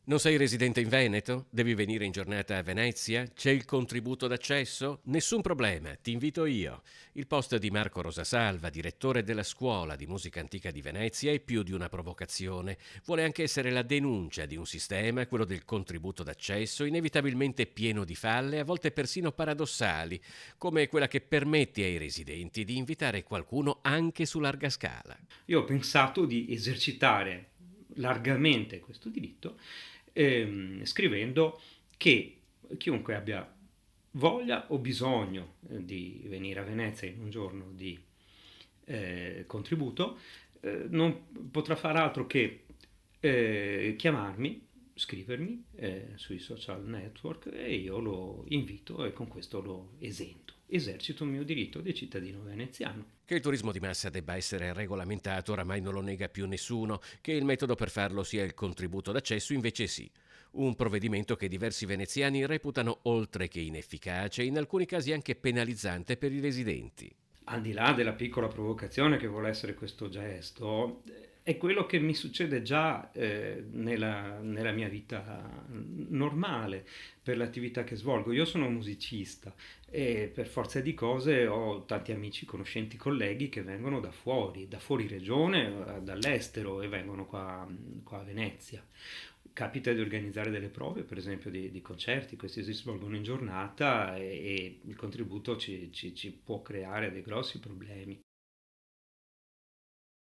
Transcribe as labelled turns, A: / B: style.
A: Non sei residente in Veneto? Devi venire in giornata a Venezia? C'è il contributo d'accesso? Nessun problema, ti invito io. Il post di Marco Rosasalva, direttore della scuola di musica antica di Venezia, è più di una provocazione. Vuole anche essere la denuncia di un sistema, quello del contributo d'accesso, inevitabilmente pieno di falle, a volte persino paradossali, come quella che permette ai residenti di invitare qualcuno anche su larga scala.
B: Io ho pensato di esercitare largamente questo diritto scrivendo che chiunque abbia voglia o bisogno di venire a Venezia in un giorno di contributo non potrà fare altro che chiamarmi, scrivermi sui social network e io lo invito e con questo lo esento. Esercito il mio diritto di cittadino veneziano.
A: Che il turismo di massa debba essere regolamentato oramai non lo nega più nessuno, che il metodo per farlo sia il contributo d'accesso invece sì. Un provvedimento che diversi veneziani reputano oltre che inefficace, in alcuni casi anche penalizzante per i residenti.
B: Al di là della piccola provocazione che vuole essere questo gesto, è quello che mi succede già nella mia vita normale, per l'attività che svolgo. Io sono musicista e per forza di cose ho tanti amici, conoscenti, colleghi che vengono da fuori regione, dall'estero e vengono qua a Venezia. Capita di organizzare delle prove, per esempio di concerti, questi si svolgono in giornata e il contributo ci può creare dei grossi problemi.